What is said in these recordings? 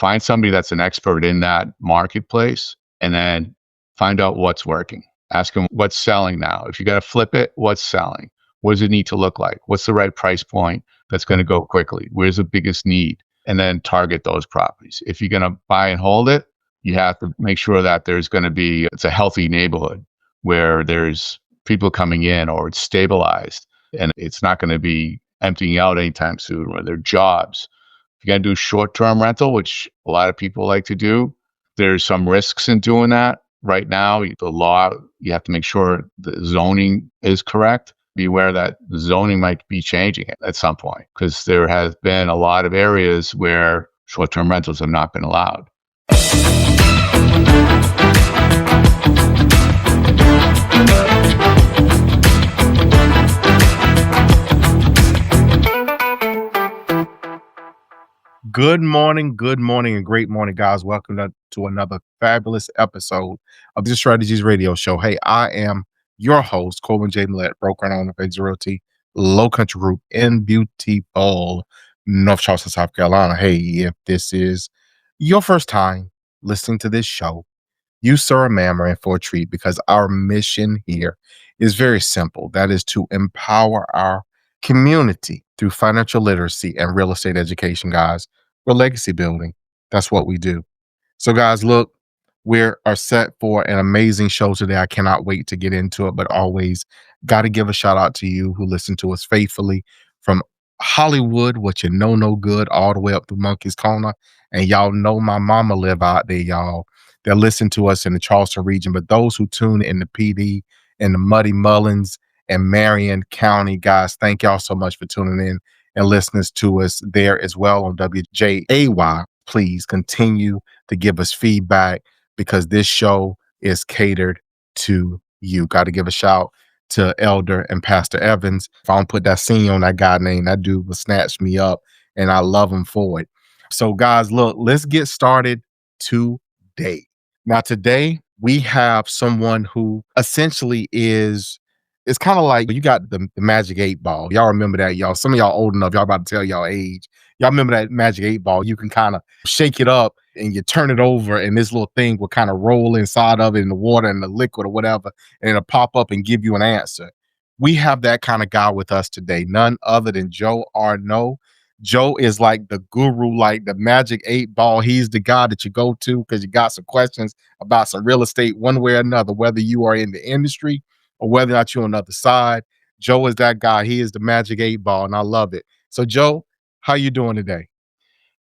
find somebody that's an expert in that marketplace and then find out what's working. Ask them what's selling now. If you got to flip it, what's selling? What does it need to look like? What's the right price point that's going to go quickly? Where's the biggest need? And then target those properties. If you're going to buy and hold it, you have to make sure that it's a healthy neighborhood where there's people coming in or it's stabilized and it's not going to be emptying out anytime soon, or there are jobs. If you're going to do short-term rental, which a lot of people like to do, there's some risks in doing that. Right now, the law, you have to make sure the zoning is correct. Be aware that the zoning might be changing at some point, because there has been a lot of areas where short-term rentals have not been allowed. Good morning, and great morning, guys. Welcome to another fabulous episode of the Strategies Radio Show. Hey, I am your host, Corwyn J, Melette, broker and owner of Exit Realty, Low Country Group in beautiful North Charleston, South Carolina. Hey, if this is your first time listening to this show, you, sir, or ma'am, are in for a treat, because our mission here is very simple. That is to empower our community through financial literacy and real estate education, guys. We're legacy building. That's what we do. So, guys, look, we are set for an amazing show today. I cannot wait to get into it, but always got to give a shout out to you who listen to us faithfully from Hollywood, what you know no good, all the way up to Monkey's Corner. And y'all know my mama live out there, y'all. They listen to us in the Charleston region, but those who tune in the PD and the Muddy Mullins and Marion County, guys, thank y'all so much for tuning in and listening to us there as well on WJAY. Please continue to give us feedback, because this show is catered to you. Got to give a shout to Elder and Pastor Evans. If I don't put that scene on that guy name, that dude will snatch me up, and I love him for it. So, guys, look, let's get started today. Now, today we have someone who essentially it's kind of like you got the Magic 8 Ball. Y'all remember that, y'all. Some of y'all old enough, y'all about to tell y'all age. Y'all remember that Magic 8 Ball? You can kind of shake it up and you turn it over, and this little thing will kind of roll inside of it in the water and the liquid or whatever, and it'll pop up and give you an answer. We have that kind of guy with us today, none other than Joe Arnao. Joe is like the guru, like the Magic 8 Ball. He's the guy that you go to because you got some questions about some real estate one way or another, whether you are in the industry or whether or not you're on the other side. Joe is that guy. He is the Magic 8 Ball, and I love it. So, Joe, how you doing today?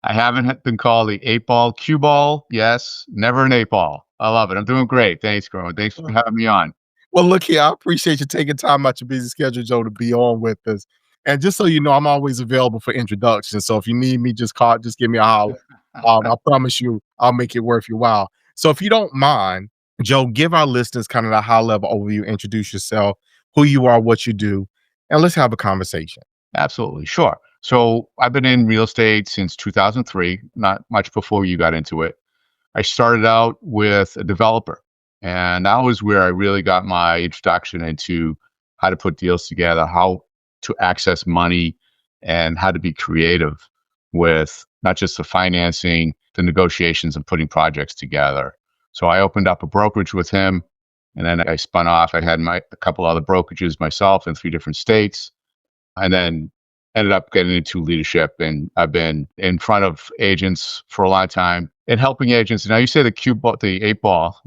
I haven't been called the 8 ball, cue ball. Yes, never an 8 ball. I love it. I'm doing great. Thanks, Corwyn. Thanks for having me on. Well, look here, I appreciate you taking time out your busy schedule, Joe, to be on with us. And just so you know, I'm always available for introductions. So if you need me, just give me a holler. I promise you, I'll make it worth your while. So if you don't mind, Joe, give our listeners kind of a high-level overview, introduce yourself, who you are, what you do, and let's have a conversation. Absolutely. Sure. So I've been in real estate since 2003, not much before you got into it. I started out with a developer, and that was where I really got my introduction into how to put deals together, how to access money, and how to be creative with not just the financing, the negotiations, and putting projects together. So I opened up a brokerage with him, and then I spun off. I had a couple other brokerages myself in 3 different states, and then ended up getting into leadership. And I've been in front of agents for a long time and helping agents. Now you say the 8 ball.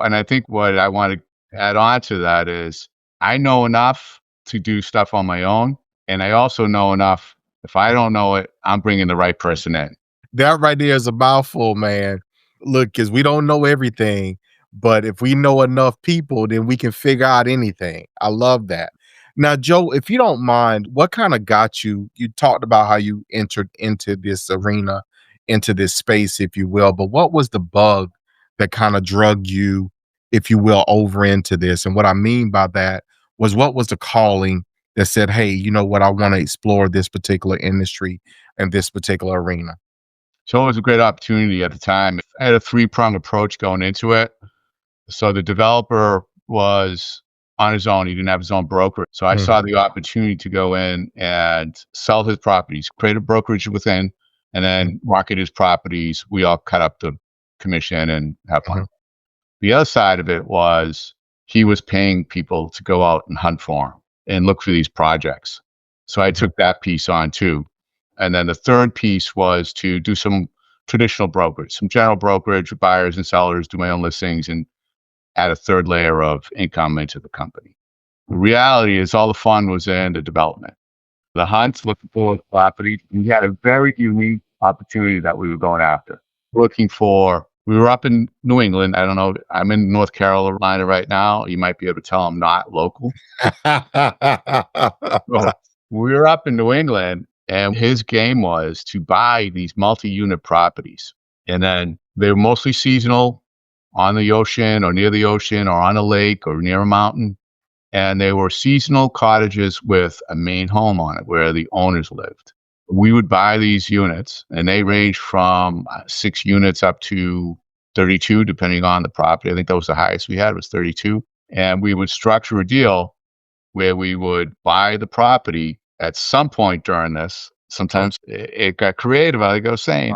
And I think what I want to add on to that is I know enough to do stuff on my own. And I also know enough, if I don't know it, I'm bringing the right person in. That right there is a mouthful, man. Look, because we don't know everything, but if we know enough people, then we can figure out anything. I love that. Now, Joe, if you don't mind, what kind of got you? You talked about how you entered into this arena, into this space, if you will, but what was the bug that kind of drug you, if you will, over into this? And what I mean by that was, what was the calling that said, hey, you know what, I want to explore this particular industry and this particular arena? So it was a great opportunity at the time. I had a 3-pronged approach going into it. So the developer was on his own. He didn't have his own broker. So I saw the opportunity to go in and sell his properties, create a brokerage within, and then market his properties. We all cut up the commission and have fun. The other side of it was he was paying people to go out and hunt for him and look for these projects. So I took that piece on too. And then the third piece was to do some traditional brokerage, some general brokerage, buyers and sellers, do my own listings, and add a third layer of income into the company. The reality is all the fun was in the development. The hunt, looking for the property. We had a very unique opportunity that we were going after. We were up in New England. I don't know. I'm in North Carolina right now. You might be able to tell I'm not local. So we were up in New England, and his game was to buy these multi-unit properties. And then they were mostly seasonal, on the ocean or near the ocean or on a lake or near a mountain. And they were seasonal cottages with a main home on it where the owners lived. We would buy these units, and they range from 6 units up to 32, depending on the property. I think that was the highest we had, was 32. And we would structure a deal where we would buy the property at some point during this. Sometimes it got creative, like I was saying.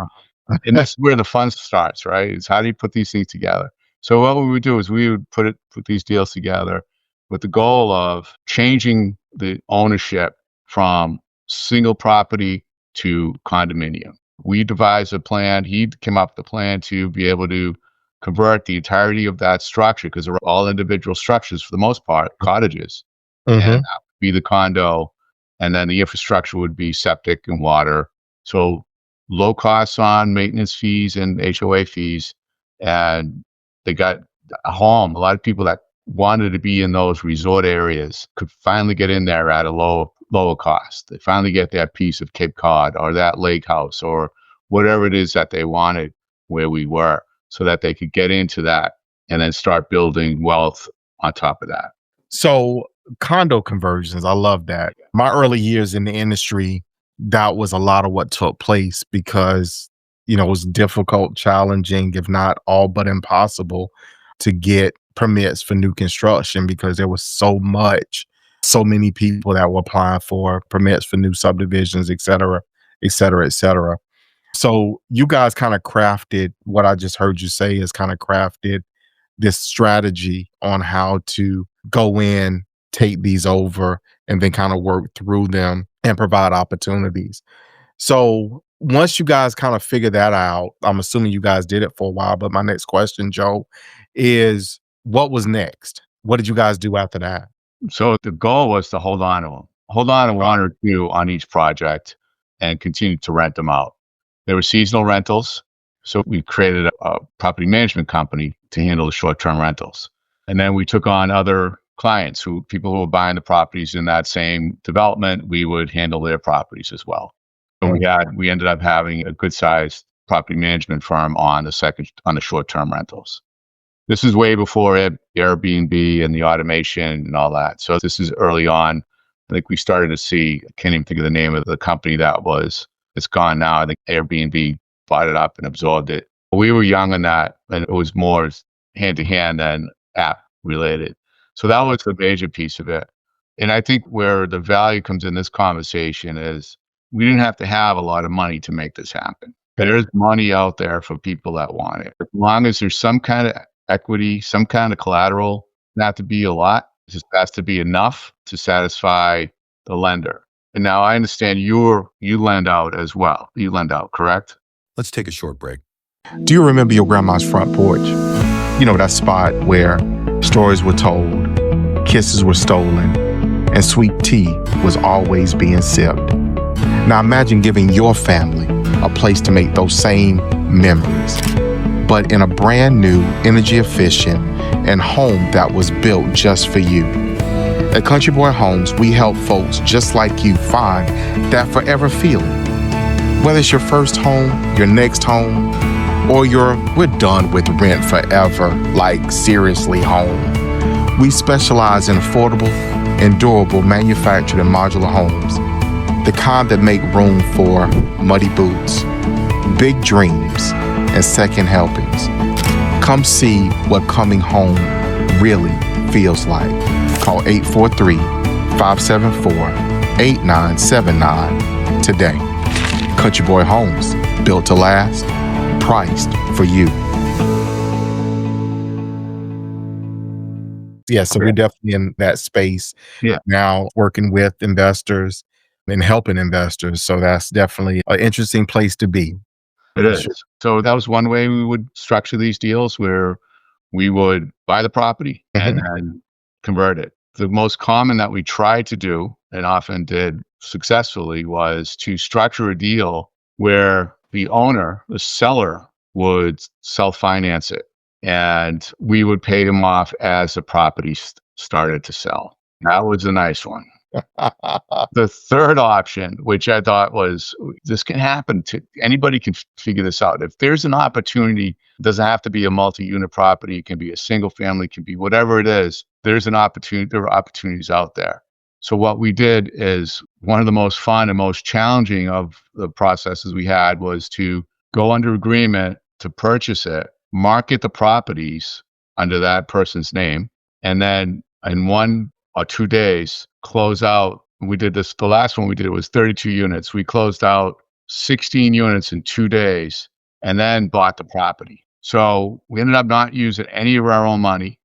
And that's where the fun starts, right? It's how do you put these things together? So what we would do is we would put these deals together with the goal of changing the ownership from single property to condominium. We devised a plan. He came up with a plan to be able to convert the entirety of that structure, because they're all individual structures for the most part, cottages, and that would be the condo. And then the infrastructure would be septic and water. So low costs on maintenance fees and HOA fees. And they got a home. A lot of people that wanted to be in those resort areas could finally get in there at a lower cost. They finally get that piece of Cape Cod or that lake house or whatever it is that they wanted where we were, so that they could get into that and then start building wealth on top of that. So condo conversions, I love that. My early years in the industry, that was a lot of what took place because, it was difficult, challenging, if not all but impossible to get permits for new construction because there was so many people that were applying for permits for new subdivisions, et cetera, et cetera, et cetera. So you guys kind of crafted what I just heard you say is kind of crafted this strategy on how to go in, take these over, and then kind of work through them and provide opportunities. So once you guys kind of figure that out, I'm assuming you guys did it for a while, but my next question, Joe, is what was next? What did you guys do after that? So the goal was to hold on to them, one or two on each project and continue to rent them out. There were seasonal rentals. So we created a property management company to handle the short-term rentals. And then we took on other clients, people who were buying the properties in that same development. We would handle their properties as well. So we ended up having a good-sized property management firm on the short-term rentals. This is way before Airbnb and the automation and all that. So this is early on. I think we started to see, I can't even think of the name of the company it's gone now. I think Airbnb bought it up and absorbed it. We were young in that, and it was more hand-to-hand than app-related. So that was the major piece of it. And I think where the value comes in this conversation is we didn't have to have a lot of money to make this happen. There's money out there for people that want it. As long as there's some kind of equity, some kind of collateral, not to be a lot, it just has to be enough to satisfy the lender. And now I understand you lend out as well. You lend out, correct? Let's take a short break. Do you remember your grandma's front porch? That spot where stories were told, kisses were stolen, and sweet tea was always being sipped. Now imagine giving your family a place to make those same memories, but in a brand new, energy efficient, and home that was built just for you. At Country Boy Homes, we help folks just like you find that forever feeling. Whether it's your first home, your next home, or we're done with rent forever, like seriously home. We specialize in affordable and durable manufactured and modular homes, the kind that make room for muddy boots, big dreams, and second helpings. Come see what coming home really feels like. Call 843-574-8979 today. Country Boy Homes, built to last, priced for you. Yeah, so Okay. we're definitely in that space Yeah, now, working with investors and helping investors. So that's definitely an interesting place to be. it For sure. is. So that was one way we would structure these deals where we would buy the property and Mhm. then convert it. The most common that we tried to do and often did successfully was to structure a deal where the owner, the seller, would self finance it and we would pay them off as the property started to sell. That was a nice one. The third option, which I thought was this can happen to anybody, can figure this out. If there's an opportunity, it doesn't have to be a multi-unit property, it can be a single family, it can be whatever it is. There's an opportunity, there are opportunities out there. So what we did is one of the most fun and most challenging of the processes we had was to go under agreement to purchase it, market the properties under that person's name, and then in 1 or 2 days close out. We did this, the last one we did was 32 units. We closed out 16 units in 2 days and then bought the property. So we ended up not using any of our own money.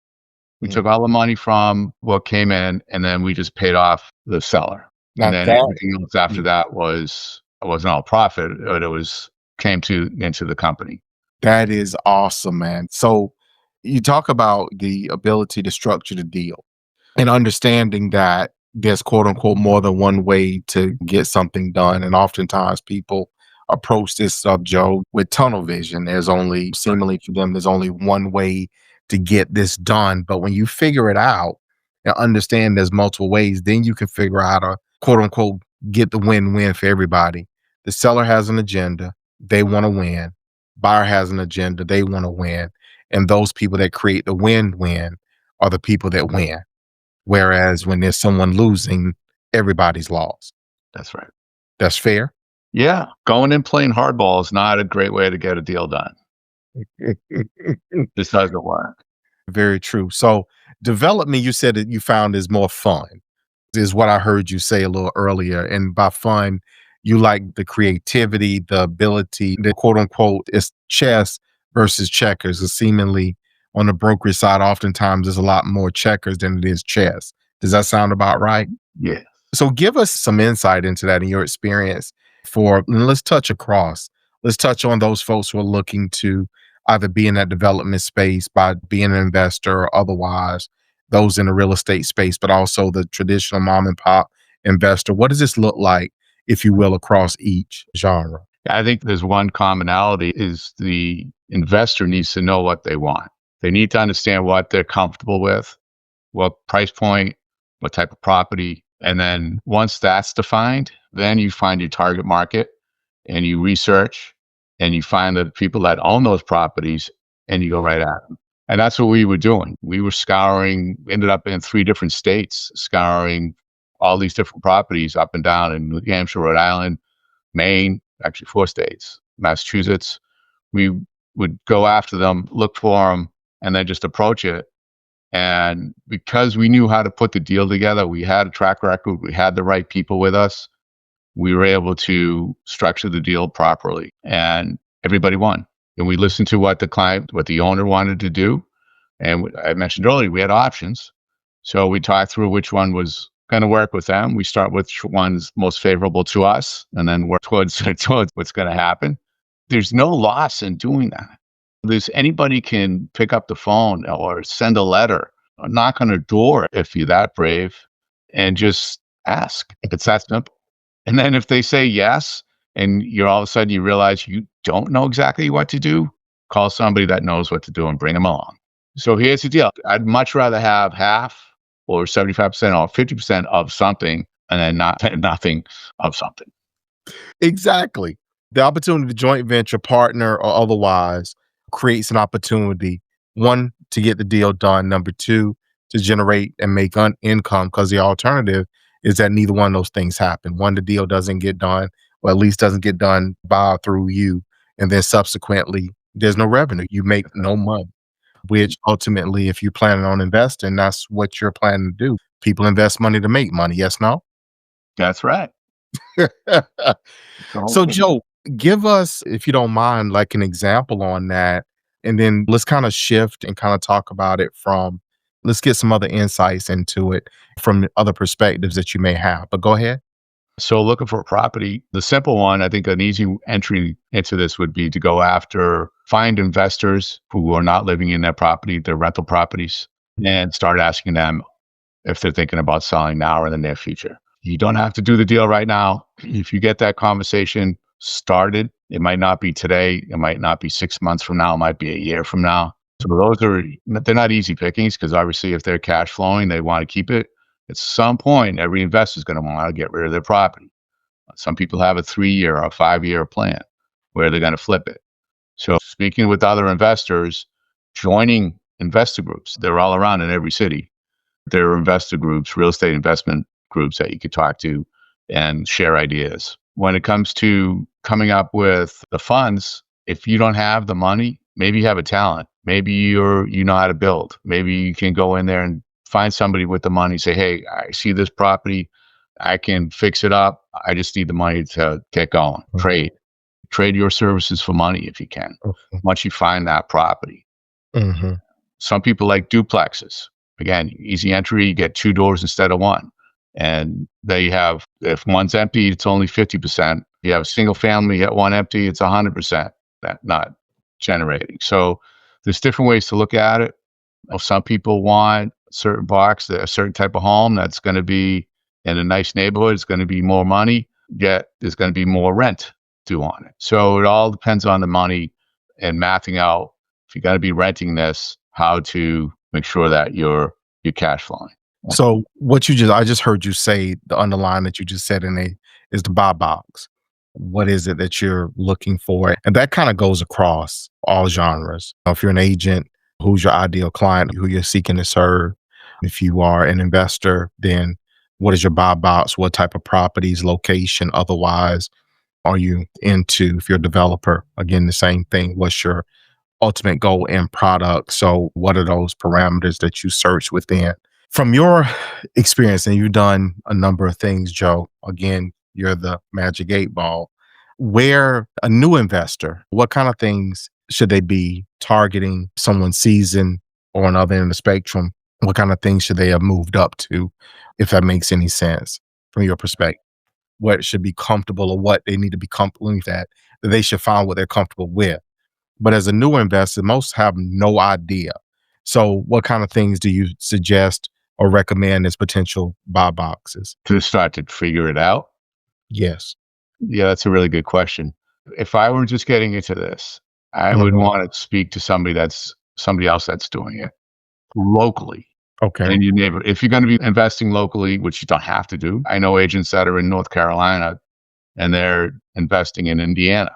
We Mm. took all the money from what came in and then we just paid off the seller. And Now then that everything else after that was, it wasn't all profit, but it was came to into the company. that is awesome, man. So you talk about the ability to structure the deal and understanding that there's quote unquote more than one way to get something done. And oftentimes people approach this stuff, Joe, with tunnel vision. There's only seemingly for them, there's only one way to get this done. But when you figure it out and understand there's multiple ways, then you can figure out a quote unquote get the win-win for everybody. The seller has an agenda, they want to win. Buyer has an agenda, they want to win. And those people that create the win-win are the people that win. Whereas when there's someone losing, everybody's lost. That's right. That's fair. Yeah. Going and playing hardball is not a great way to get a deal done. This doesn't work. Very true. So development, you said that you found is more fun, is what I heard you say a little earlier. And by fun, you like the creativity, the ability, the quote unquote, it's chess versus checkers. Is seemingly on the brokerage side, oftentimes there's a lot more checkers than it is chess. Does that sound about right? Yeah. So give us some insight into that in your experience for, and let's touch across. Let's touch on those folks who are looking to either be in that development space by being an investor or otherwise, those in the real estate space, but also the traditional mom and pop investor. What does this look like, if you will, across each genre? I think there's one commonality is the investor needs to know what they want. They need to understand what they're comfortable with, what price point, what type of property. And then once that's defined, then you find your target market and you research and you find the people that own those properties and you go right at them. And that's what we were doing. We were scouring, ended up in 3 different states, scouring all these different properties up and down in New Hampshire, Rhode Island, Maine, actually 4 states, Massachusetts. We would go after them, look for them, and then just approach it. And because we knew how to put the deal together, we had a track record, we had the right people with us, we were able to structure the deal properly and everybody won. And we listened to what the client, what the owner wanted to do. And I mentioned earlier, we had options. So we talked through which one was going to work with them. We start with which one's most favorable to us and then work towards, towards what's going to happen. There's no loss in doing that. There's anybody can pick up the phone or send a letter or knock on a door if you're that brave and just ask. It's that simple. And then if they say yes, and you're all of a sudden you realize you don't know exactly what to do, call somebody that knows what to do and bring them along. So here's the deal. I'd much rather have half or 75% or 50% of something and then not nothing of something. Exactly. The opportunity to joint venture, partner, or otherwise creates an opportunity, one, to get the deal done. Number two, to generate and make income, because the alternative is that neither one of those things happen. One, the deal doesn't get done, or at least doesn't get done by or through you. And then subsequently, there's no revenue. You make no money, which ultimately, if you're planning on investing, that's what you're planning to do. People invest money to make money. Yes, no? That's right. The whole So, thing. Joe, Give us, if you don't mind, like an example on that. And then let's kind of shift and kind of talk about it from, let's get some other insights into it from other perspectives that you may have. But go ahead. So looking for a property, the simple one, I think an easy entry into this would be to go after, find investors who are not living in their property, their rental properties, and start asking them if they're thinking about selling now or in the near future. You don't have to do the deal right now. If you get that conversation started, it might not be today. It might not be 6 months from now. It might be a year from now. So they're not easy pickings because obviously if they're cash flowing, they want to keep it. At some point, every investor is going to want to get rid of their property. Some people have a 3 year or 5 year plan where they're going to flip it. So speaking with other investors, joining investor groups, they're all around in every city. There are investor groups, real estate investment groups that you could talk to and share ideas. When it comes to coming up with the funds, if you don't have the money, maybe you have a talent. Maybe you know how to build. Maybe you can go in there and find somebody with the money, say, hey, I see this property. I can fix it up. I just need the money to get going. Trade your services for money if you can, once you find that property. Mm-hmm. Some people like duplexes. Again, easy entry, you get two doors instead of one. And they have, if one's empty, it's only 50%. If you have a single family, you get one empty, it's 100% that not generating. So there's different ways to look at it. Some people want a certain box, a certain type of home that's going to be in a nice neighborhood. It's going to be more money, yet there's going to be more rent due on it. So it all depends on the money and mapping out, if you're going to be renting this, how to make sure that you're cash flowing. So I just heard you say the underline that you just said is the buy box. What is it that you're looking for? And that kind of goes across all genres. If you're an agent, who's your ideal client, who you're seeking to serve? If you are an investor, then what is your buy box? What type of properties, location, otherwise are you into? If you're a developer, again, the same thing. What's your ultimate goal and product? So what are those parameters that you search within? From your experience, and you've done a number of things, Joe, again, you're the magic 8 ball. Where a new investor, what kind of things should they be targeting? Someone seasoned or on the other end of the spectrum, what kind of things should they have moved up to, if that makes any sense from your perspective? What should be comfortable, or what they need to be comfortable with, that they should find what they're comfortable with. But as a newer investor, most have no idea. So what kind of things do you suggest or recommend as potential buy boxes? To start to figure it out? Yes. Yeah, that's a really good question. If I were just getting into this, I would want to speak to somebody else that's doing it locally. Okay. In your neighborhood. If you're going to be investing locally, which you don't have to do, I know agents that are in North Carolina and they're investing in Indiana.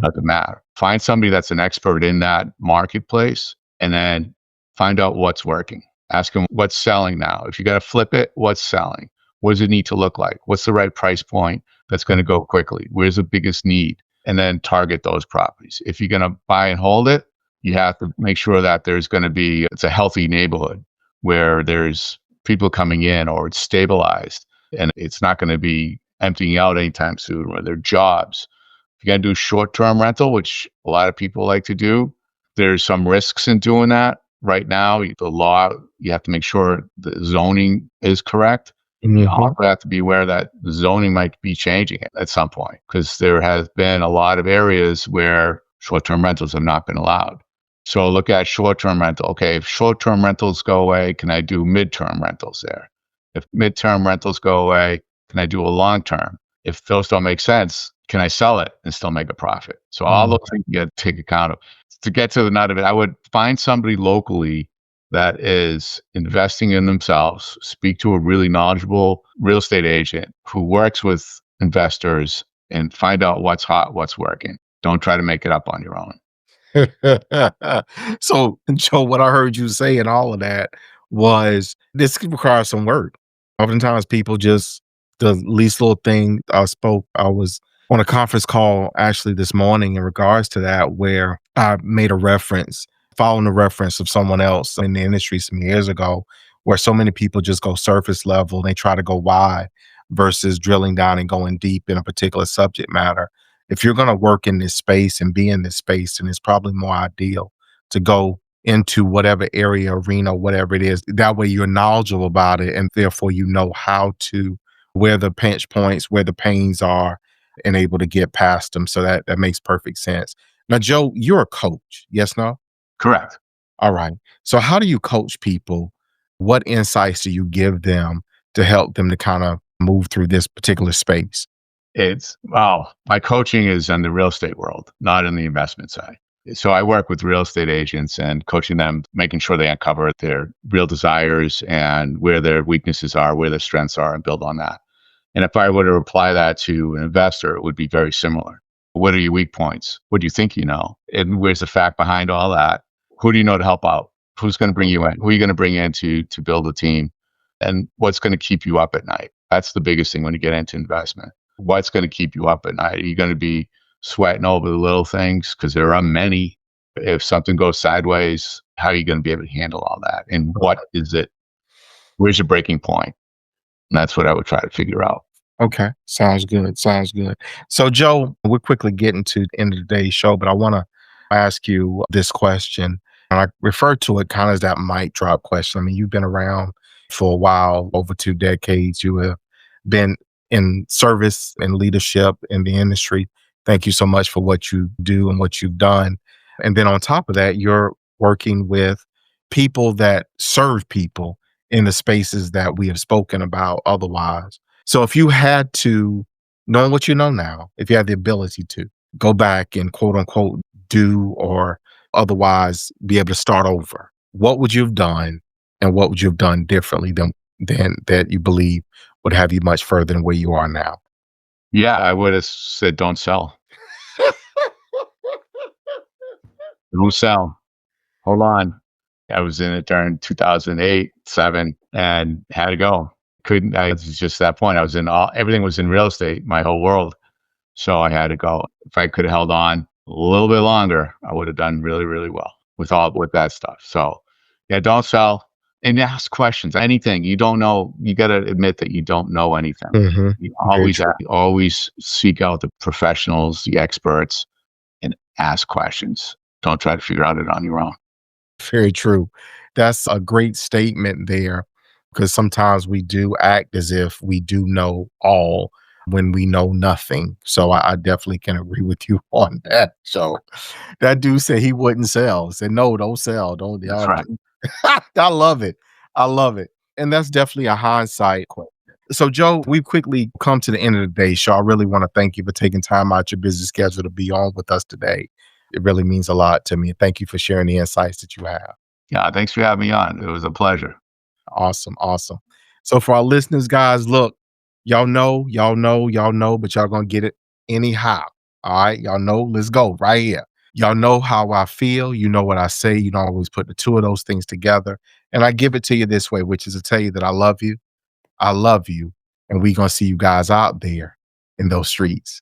Doesn't matter. Find somebody that's an expert in that marketplace and then find out what's working. Ask them what's selling now. If you got to flip it, what's selling? What does it need to look like? What's the right price point that's going to go quickly? Where's the biggest need? And then target those properties. If you're going to buy and hold it, you have to make sure that it's a healthy neighborhood where there's people coming in, or it's stabilized and it's not going to be emptying out anytime soon, where there are jobs. If you're going to do short-term rental, which a lot of people like to do, there's some risks in doing that. Right now, the law, you have to make sure the zoning is correct. You also have to be aware that the zoning might be changing at some point, because there has been a lot of areas where short-term rentals have not been allowed. So look at short-term rental. Okay, if short-term rentals go away, can I do mid-term rentals there? If mid-term rentals go away, can I do a long-term? If those don't make sense, can I sell it and still make a profit? So all those things you got to take account of. To get to the nut of it, I would find somebody locally that is investing in themselves. Speak to a really knowledgeable real estate agent who works with investors and find out what's hot, what's working. Don't try to make it up on your own. So, Joe, what I heard you say in all of that was this requires some work. Oftentimes, people just, the least little thing. I was on a conference call actually this morning in regards to that, where I made a reference, following a reference of someone else in the industry some years ago, where so many people just go surface level and they try to go wide versus drilling down and going deep in a particular subject matter. if you're going to work in this space and be in this space, then it's probably more ideal to go into whatever area, arena, whatever it is. That way you're knowledgeable about it, and therefore you know how to, where the pinch points, where the pains are, and able to get past them. So that makes perfect sense. Now, Joe, you're a coach. Yes, no? Correct. All right. So how do you coach people? What insights do you give them to help them to kind of move through this particular space? My coaching is in the real estate world, not in the investment side. So I work with real estate agents and coaching them, making sure they uncover their real desires and where their weaknesses are, where their strengths are, and build on that. And if I were to apply that to an investor, it would be very similar. What are your weak points? What do you think you know? And where's the fact behind all that? Who do you know to help out? Who's going to bring you in? Who are you going to bring in to build a team? And what's going to keep you up at night? That's the biggest thing when you get into investment. What's going to keep you up at night? Are you going to be sweating over the little things? Because there are many. If something goes sideways, how are you going to be able to handle all that? And what is it? Where's your breaking point? And that's what I would try to figure out. Okay. Sounds good. Sounds good. So, Joe, we're quickly getting to the end of today's show, but I want to ask you this question. And I refer to it kind of as that mic drop question. I mean, you've been around for a while, over 2 decades. You have been in service and leadership in the industry. Thank you so much for what you do and what you've done. And then on top of that, you're working with people that serve people in the spaces that we have spoken about otherwise. So if you had to, knowing what you know now, if you had the ability to go back and quote unquote do or otherwise be able to start over, what would you have done, and what would you have done differently than that you believe would have you much further than where you are now? Yeah, I would have said, don't sell. Don't sell. Hold on. I was in it during 2008, 7, and had to go. It was just that point. Everything was in real estate, my whole world. So I had to go. If I could have held on a little bit longer, I would have done really, really well with that stuff. So yeah, don't sell and ask questions. Anything you don't know, you got to admit that you don't know anything. Mm-hmm. You always seek out the professionals, the experts, and ask questions. Don't try to figure out it on your own. Very true. That's a great statement there, because sometimes we do act as if we do know all when we know nothing. So I definitely can agree with you on that. So that dude said he wouldn't sell. Said, no, don't sell. Don't. That's Y'all. right. I love it. I love it. And that's definitely a hindsight question. So, Joe, we've quickly come to the end of the day. So I really want to thank you for taking time out your busy schedule to be on with us today. It really means a lot to me. Thank you for sharing the insights that you have. Yeah, thanks for having me on. It was a pleasure. Awesome. Awesome. So for our listeners, guys, look, y'all know, but y'all gonna get it anyhow. All right. Y'all know, let's go right here. Y'all know how I feel. You know what I say. You don't always put the two of those things together. And I give it to you this way, which is to tell you that I love you. I love you. And we gonna see you guys out there in those streets.